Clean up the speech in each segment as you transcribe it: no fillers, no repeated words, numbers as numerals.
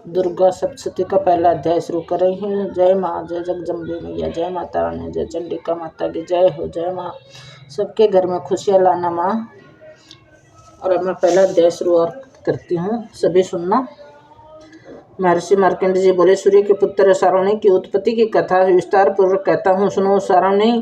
दुर्गा सप्तशती का पहला अध्याय शुरू कर रही हूँ। जय माँ, जय जगदम्बे मैया, जय माता रानी, जय चंडिका माता की जय हो। जय माँ, सबके घर में खुशियाँ लाना माँ। और अब मैं पहला अध्याय शुरुआत करती हूँ, सभी सुनना। महर्षि मार्कंडेय जी बोले, सूर्य के पुत्र सारणी की उत्पत्ति की कथा विस्तार पूर्वक कहता हूँ, सुनो। सारणी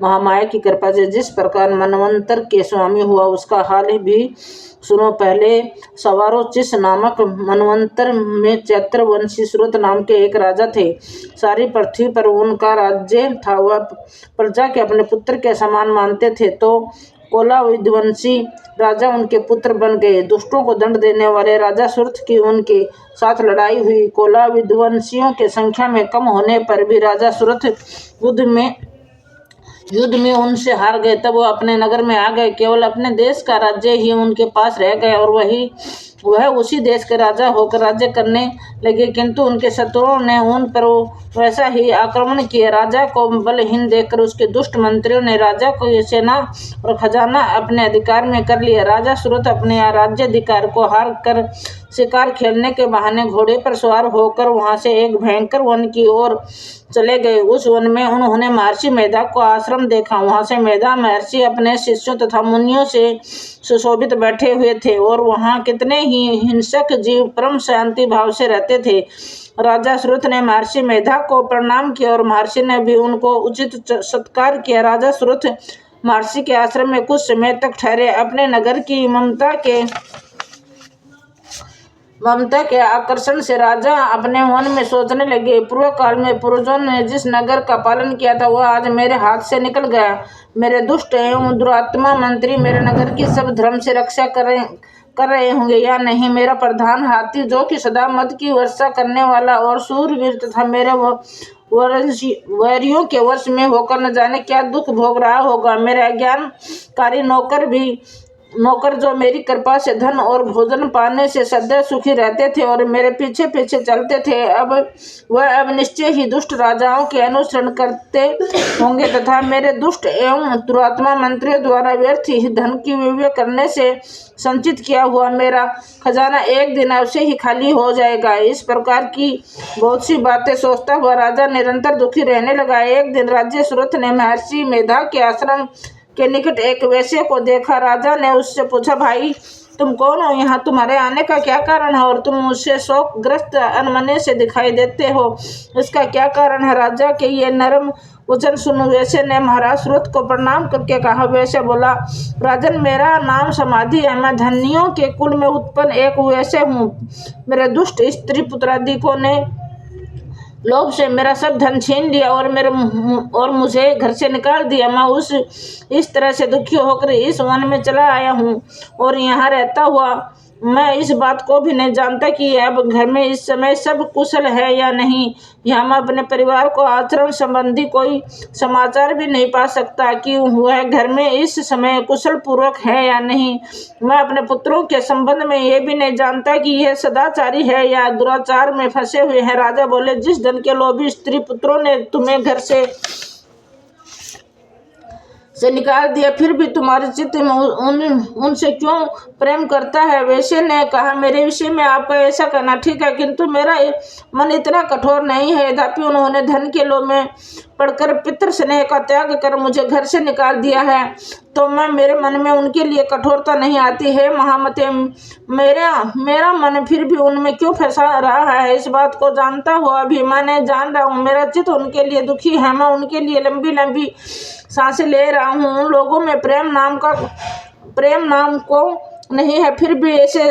महामाया की कृपा से जिस प्रकार मनवंतर के स्वामी हुआ उसका हाल भी सुनो। पहले सवारोचिस नामक मनवंतर में चैत्रवंशी श्रुत नाम के एक राजा थे। सारी पृथ्वी पर उनका राज्य था। वह प्रजा के अपने पुत्र के समान मानते थे। तो कोला विध्वंसी राजा उनके पुत्र बन गए। दुष्टों को दंड देने वाले राजा सुरथ की उनके साथ लड़ाई हुई। कोला विध्वंसियों के संख्या में कम होने पर भी राजा सुरथ युद्ध में उनसे हार गए। तब वो अपने नगर में आ गए। केवल अपने देश का राज्य ही उनके पास रह गया और वह उसी देश के राजा होकर राज्य करने लगे। किंतु उनके शत्रुओं ने उन पर वैसा ही आक्रमण किया। राजा को बलहीन देखकर उसके दुष्ट मंत्रियों ने राजा को सेना और खजाना अपने अधिकार में कर लिया। राजा सुरथ अपने राज्याधिकार को हार कर शिकार खेलने के बहाने घोड़े पर सवार होकर वहां से एक भयंकर वन की ओर चले गए। उस वन में उन्होंने महर्षि मेधा को आश्रम देखा। वहां से मेधा महर्षि अपने शिष्यों तथा मुनियों से सुशोभित बैठे हुए थे और वहां कितने ही हिंसक जीव परम शांति भाव से रहते थे। राजा सुरथ ने महर्षि मेधा को प्रणाम किया और महर्षि ने भी उनको उचित सत्कार किया। राजा सुरथ महर्षि के आश्रम में कुछ समय तक ठहरे। अपने नगर की ममता के आकर्षण से राजा अपने मन में सोचने लगे, पूर्व काल में पूर्वजों ने जिस नगर का पालन किया था वह आज मेरे हाथ से निकल गया। मेरे दुष्ट एवं दुरात्मा मंत्री मेरे नगर की सब धर्म से रक्षा कर रहे होंगे या नहीं। मेरा प्रधान हाथी, जो कि सदा मद की वर्षा करने वाला और शूरवीर तथा मेरे वैरियों के वश में होकर न जाने क्या दुख भोग रहा होगा। मेरे अज्ञानकारी नौकर जो मेरी कृपा से धन और भोजन पाने से सदैव सुखी रहते थे और मेरे पीछे पीछे चलते थे, अब निश्चय ही दुष्ट राजाओं के अनुसरण करते होंगे तथा मेरे दुष्ट एवं दुरात्मा मंत्रियों द्वारा व्यर्थ ही धन की विवेक करने से संचित किया हुआ मेरा खजाना एक दिन अवश्य ही खाली हो जाएगा। इस प्रकार की बहुत सी बातें सोचता हुआ राजा निरंतर दुखी रहने लगा। एक दिन राज्य सुरथ ने महर्षि मेधा के आश्रम के निकट एक वेश्या को देखा। राजा ने उससे पूछा, भाई तुम कौन हो? यहाँ तुम्हारे आने का क्या कारण है और तुम मुझसे शोकग्रस्त अनमने से दिखाई देते हो, इसका क्या कारण है? राजा के ये नरम वचन सुन वैश्य ने महाराज सुरथ को प्रणाम करके कहा। वैश्य बोला, राजन, मेरा नाम समाधि है। मैं धनियों के कुल में उत्पन्न एक वैश्य हूँ। मेरे दुष्ट स्त्री पुत्रादिकों ने लोभ से मेरा सब धन छीन लिया और मुझे घर से निकाल दिया। मैं इस तरह से दुखी होकर इस वन में चला आया हूँ और यहाँ रहता हुआ मैं इस बात को भी नहीं जानता कि अब घर में इस समय सब कुशल है या नहीं। यहाँ मैं अपने परिवार को आचरण संबंधी कोई समाचार भी नहीं पा सकता कि वह घर में इस समय कुशल पूर्वक है या नहीं। मैं अपने पुत्रों के संबंध में ये भी नहीं जानता कि यह सदाचारी है या दुराचार में फंसे हुए हैं। राजा बोले, जिस धन के लोभी स्त्री पुत्रों ने तुम्हें घर से निकाल दिया, फिर भी तुम्हारे चित्त में उनसे क्यों प्रेम करता है? वैश्य ने कहा, मेरे विषय में आपका ऐसा कहना ठीक है, किंतु मेरा मन इतना कठोर नहीं है। यद्यपि उन्होंने धन के लोभ में पड़कर पितृ स्नेह का त्याग कर मुझे घर से निकाल दिया है, तो मेरे मन में उनके लिए कठोरता नहीं आती है। महामते, मेरा मन फिर भी उनमें क्यों फंसा रहा है, इस बात को जानता हुआ भी मैं जान रहा हूँ। मेरा चित्त उनके लिए दुखी है। मैं उनके लिए लंबी लंबी सांसें ले रहा हूँ। उन लोगों में प्रेम नाम को नहीं है, फिर भी ऐसे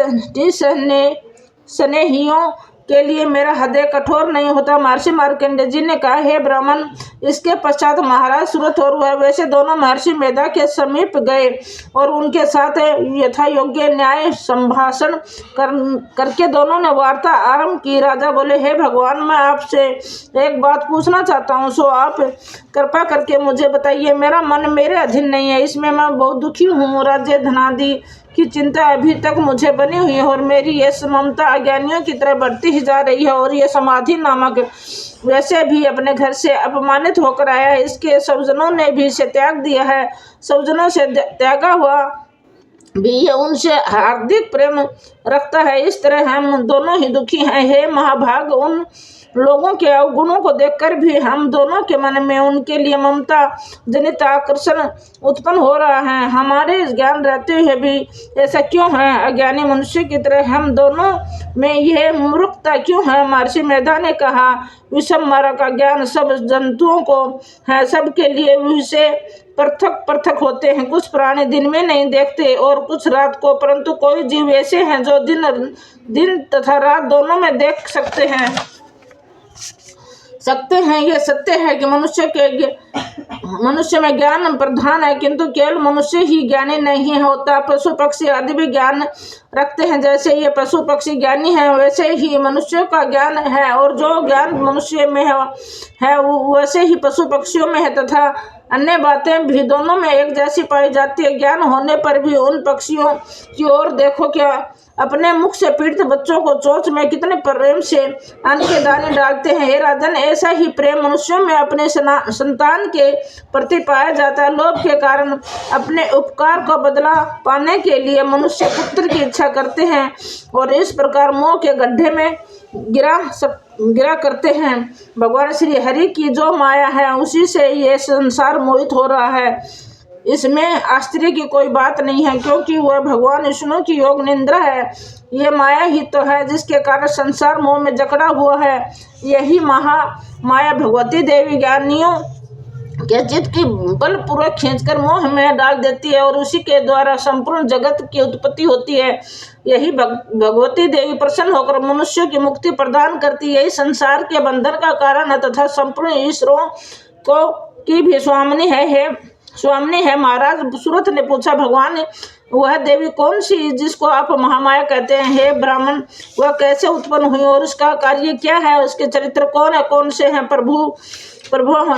स्नेहियों के लिए मेरा हृदय कठोर नहीं होता। महर्षि मार्कंडेय जी ने कहा, हे ब्राह्मण। इसके पश्चात महाराज सुरथ और वह वैसे दोनों महर्षि मेधा के समीप गए और उनके साथ यथा योग्य न्याय संभाषण करके दोनों ने वार्ता आरंभ की। राजा बोले, हे भगवान, मैं आपसे एक बात पूछना चाहता हूँ, सो आप कृपा करके मुझे बताइए। मेरा मन मेरे अधीन नहीं है, इसमें मैं बहुत दुखी हूँ। राज्य धनादि की चिंता अभी तक मुझे बनी हुई है और मेरी ये ममता अज्ञानियों की तरह बढ़ती ही जा रही है। और ये समाधि नामक वैसे भी अपने घर से अपमानित होकर आया है। इसके स्वजनों ने भी इसे त्याग दिया है। स्वजनों से त्यागा हुआ भी ये उनसे हार्दिक प्रेम रखता है, इस तरह हम दोनों ही दुखी हैं। हे महाभाग, उन लोगों के अवगुणों को देखकर भी हम दोनों के मन में उनके लिए ममता जनित आकर्षण उत्पन्न हो रहा है। हमारे ज्ञान रहते हुए भी ऐसा क्यों है? अज्ञानी मनुष्य की तरह हम दोनों में यह मूर्खता क्यों है? महर्षि मेधा ने कहा, विषम मार्ग का ज्ञान सब जंतुओं को है, सबके लिए विषय पृथक पृथक होते हैं। कुछ प्राणी दिन में नहीं देखते और कुछ रात को, परंतु कोई जीव ऐसे हैं जो दिन तथा रात दोनों में देख सकते हैं। यह सत्य है कि मनुष्य में ज्ञान प्रधान है, किंतु केवल मनुष्य ही ज्ञानी नहीं होता, पशु पक्षी आदि भी ज्ञान रखते हैं। जैसे ये पशु पक्षी ज्ञानी है, वैसे ही मनुष्य का ज्ञान है, और जो ज्ञान मनुष्य में है वैसे ही पशु पक्षियों में है, तथा अन्य बातें भी दोनों में एक जैसी पाई जाती है। ज्ञान होने पर भी उन पक्षियों की ओर देखो, क्या अपने मुख से पीड़ित बच्चों को चोंच में कितने प्रेम से अन्न के दाने डालते हैं। हे राजन, ऐसा ही प्रेम मनुष्यों में अपने संतान के प्रति पाया जाता है। लोभ के कारण अपने उपकार का बदला पाने के लिए मनुष्य पुत्र की इच्छा करते हैं और इस प्रकार मोह के गड्ढे में गिरा करते हैं। भगवान श्री हरि की जो माया है, उसी से ये संसार मोहित हो रहा है। इसमें आश्चर्य की कोई बात नहीं है, क्योंकि वह भगवान विष्णु की योग निंद्रा है। ये माया ही तो है जिसके कारण संसार मोह में जकड़ा हुआ है। यही माया भगवती देवी ज्ञानियों के चित्त की बलपूर्वक खींचकर मोह में डाल देती है और उसी के द्वारा संपूर्ण जगत की उत्पत्ति होती है। यही भगवती देवी प्रसन्न होकर मनुष्य की मुक्ति प्रदान करती है। यही संसार के बंधन का कारण है तथा संपूर्ण ईश्वरों को की भी स्वामिनी है। महाराज सुरथ ने पूछा, भगवान वह देवी कौन सी जिसको आप महामाया कहते हैं? हे ब्राह्मण, वह कैसे उत्पन्न हुई और उसका कार्य क्या है? उसके चरित्र कौन से हैं? प्रभु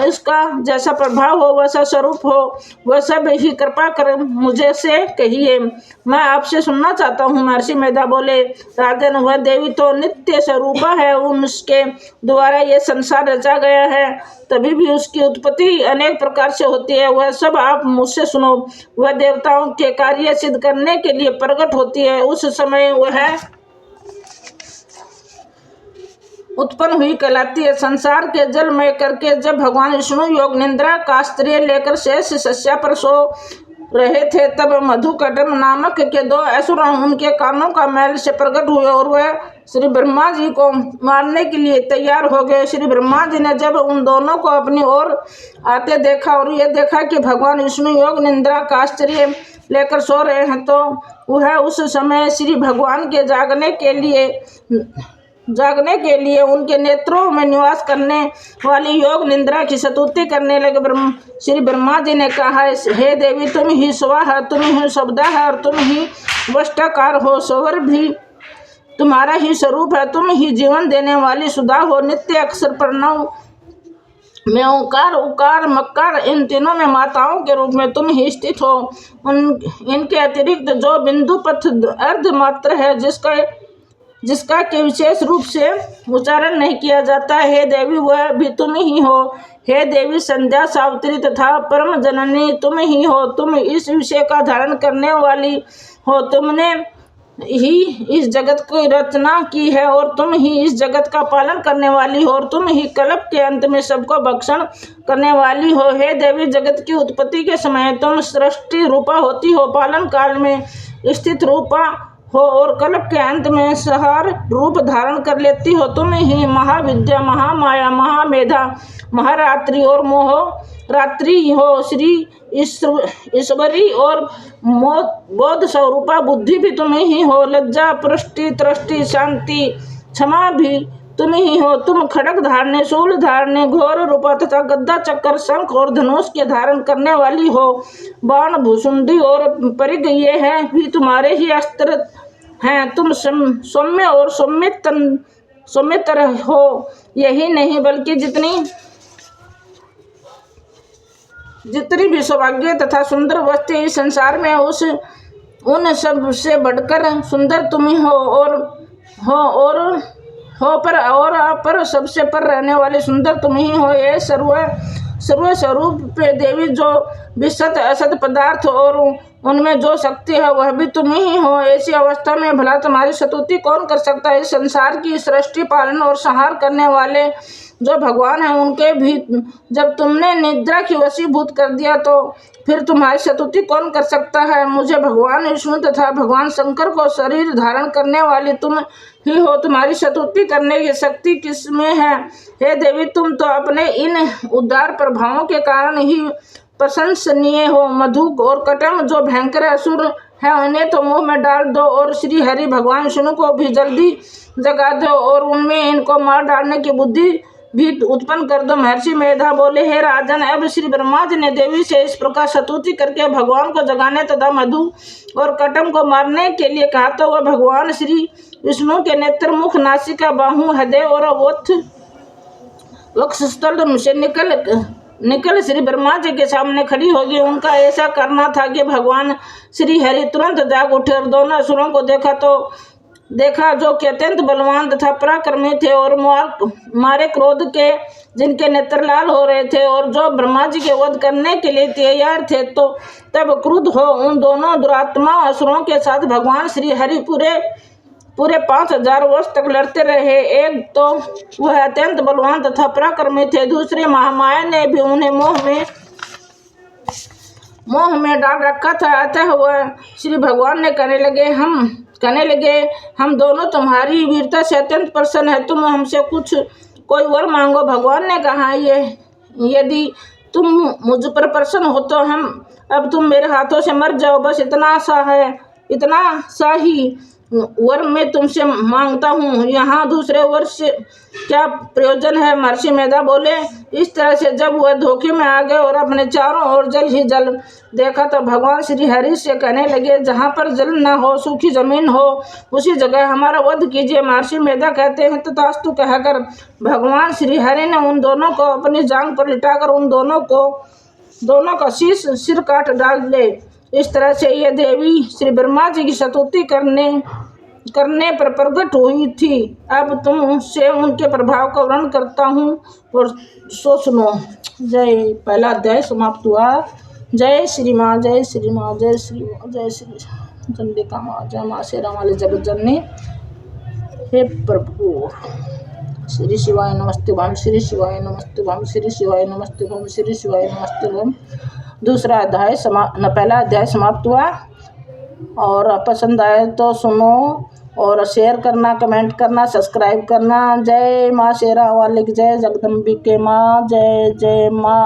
इसका जैसा प्रभाव हो, वैसा स्वरूप हो, वह सब ही कृपा कर मुझे से कहिए, मैं आपसे सुनना चाहता हूँ। महर्षि मेधा बोले, राजन, वह देवी तो नित्य स्वरूपा है, उसके द्वारा ये संसार रचा गया है, तभी भी उसकी उत्पत्ति अनेक प्रकार से होती है। वह सब आप मुझसे सुनो। वह देवताओं के कार्य सिद्ध करने के लिए प्रकट होती है। उस समय वह उत्पन्न हुई कहलाती है। संसार के जल में करके जब भगवान विष्णु योग निंद्रा का स्त्रीय लेकर शेष शैया पर सो रहे थे, तब मधुकटम नामक के दो असुर उनके कानों का मैल से प्रकट हुए और वह श्री ब्रह्मा जी को मारने के लिए तैयार हो गए। श्री ब्रह्मा जी ने जब उन दोनों को अपनी ओर आते देखा और ये देखा कि भगवान विष्णु योग निंद्रा का आश्चर्य लेकर सो रहे हैं, तो वह उस समय श्री भगवान के जागने के लिए उनके नेत्रों में निवास करने वाली योग निंद्रा की स्तुति करने लगे। श्री ब्रह्मा जी ने कहा, हे देवी, तुम ही स्वा है, तुम ही शब्दा है और तुम ही वष्टाकार हो। स्वर भी तुम्हारा ही स्वरूप है, तुम ही जीवन देने वाली सुधा हो। नित्य अक्षर प्रणव में ओंकार, उकार, मकार, इन तीनों में माताओं के रूप में तुम ही स्थित हो। इनके अतिरिक्त जो बिंदु पथ अर्ध मात्र है, जिसका के विशेष रूप से उच्चारण नहीं किया जाता, हे देवी, वह भी तुम ही हो। हे देवी, संध्या, सावित्री तथा परम जननी तुम ही हो। तुम इस विषय का धारण करने वाली हो। तुमने ही इस जगत की रचना की है और तुम ही इस जगत का पालन करने वाली हो और तुम ही कल्प के अंत में सबको भक्षण करने वाली हो। हे देवी, जगत की उत्पत्ति के समय तुम सृष्टि रूपा होती हो, पालन काल में स्थित रूपा हो और कल्प के अंत में संहार रूप धारण कर लेती हो। तुम ही महाविद्या, महामाया, महामेधा, महारात्रि और मोह रात्रि हो। श्री ईश्वरी और बोध स्वरूपा बुद्धि भी तुम ही हो। लज्जा, पुष्टि, तृष्टि, शांति, क्षमा भी तुम ही हो। तुम खड़ग धारने, शूल धारने, घोर रूपा तथा गद्दा, चक्कर, शंख और धनुष के धारण करने वाली हो। बाण, भुसुंडी और परिग ये हैं भी तुम्हारे ही अस्त्र हैं। तुम सौम्य और सौम्यतर हो। यही नहीं बल्कि जितनी भी सौभाग्य तथा सुंदर वस्तु इस संसार में उन सब से बढ़कर सुंदर तुम ही पर सबसे पर रहने वाले सुंदर तुम ही हो। ये सर्व स्वरूप देवी, जो विसत असत पदार्थ और उनमें जो शक्ति है वह भी तुम ही हो। ऐसी अवस्था में भला तुम्हारी स्तुति कौन कर सकता है। इस संसार की सृष्टि पालन और संहार करने वाले जो भगवान हैं उनके भी जब तुमने निद्रा की वशीभूत कर दिया तो फिर तुम्हारी स्तुति कौन कर सकता है। मुझे भगवान विष्णु तथा भगवान शंकर को शरीर धारण करने वाली तुम ही हो। तुम्हारी स्तुति करने की शक्ति किसमें है। हे देवी, तुम तो अपने इन उदार प्रभावों के कारण ही प्रशंसनीय हो। मधु और कटम जो भयंकर असुर है उन्हें तो मुंह में डाल दो और श्री हरि भगवान विष्णु को भी जल्दी जगा दो और उनमें इनको मार डालने की बुद्धि भी उत्पन्न कर दो। महर्षि मेधा बोले, हे राजन, अब श्री ब्रह्मा जी ने देवी से इस प्रकार स्तुति करके भगवान को जगाने तथा मधु और कटम को मारने के लिए कहा तो वह भगवान श्री विष्णु के नेत्र, मुख, नासिका, बाहु, हृदय और वक्षस्थल से निकल श्री ब्रह्मा जी के सामने खड़ी होगी। उनका ऐसा करना था कि भगवान श्री हरि तुरंत जाग उठे और दोनों असुरों को देखा जो कि अत्यंत बलवान तथा पराक्रमी थे और मारे क्रोध के जिनके नेत्र लाल हो रहे थे और जो ब्रह्मा जी के वध करने के लिए तैयार थे। तो तब क्रुद्ध हो उन दोनों दुरात्मा असुरों के साथ भगवान श्री हरि पूरे 5000 वर्ष तक लड़ते रहे। एक तो वह अत्यंत बलवान तथा पराक्रमी थे, दूसरे महामाया ने भी उन्हें मोह में डाल रखा था। अतः वह श्री भगवान ने कहने लगे, हम दोनों तुम्हारी वीरता से अत्यंत प्रसन्न है, तुम हमसे कोई वर मांगो। भगवान ने कहा, यदि तुम मुझ पर प्रसन्न हो तो अब तुम मेरे हाथों से मर जाओ, बस इतना सा ही वर मैं तुमसे मांगता हूँ, यहाँ दूसरे वर से क्या प्रयोजन है। महर्षि मेधा बोले, इस तरह से जब वह धोखे में आ गए और अपने चारों ओर जल ही जल देखा तो भगवान श्री हरि से कहने लगे, जहाँ पर जल न हो, सूखी जमीन हो, उसी जगह हमारा वध कीजिए। महर्षि मेधा कहते हैं, तथास्तु कहकर भगवान श्री हरि ने उन दोनों को अपनी जांघ पर लिटाकर उन दोनों का सिर काट डाले। इस तरह से यह देवी श्री ब्रह्मा जी की स्तुति करने पर प्रकट हुई थी। अब तुमसे उनके प्रभाव का वर्णन करता हूँ और सो सुनो। जय। पहला अध्याय समाप्त हुआ। जय श्री माँ, जय श्री माँ, जय श्री माँ, जय श्री चंडिका माँ, जय माँ शेरा वाले जगत जननी। हे प्रभु, श्री शिवाय नमस्ते भम, श्री शिवाय नमस्ते भम, श्री शिवाय नमस्ते भम, श्री शिवाय नमस्ते भम। दूसरा अध्याय पहला अध्याय समाप्त हुआ। और पसंद आए तो सुनो और शेयर करना, कमेंट करना, सब्सक्राइब करना। जय माँ शेरा वाले की जय, जगदम्बिके माँ, जय जय माँ।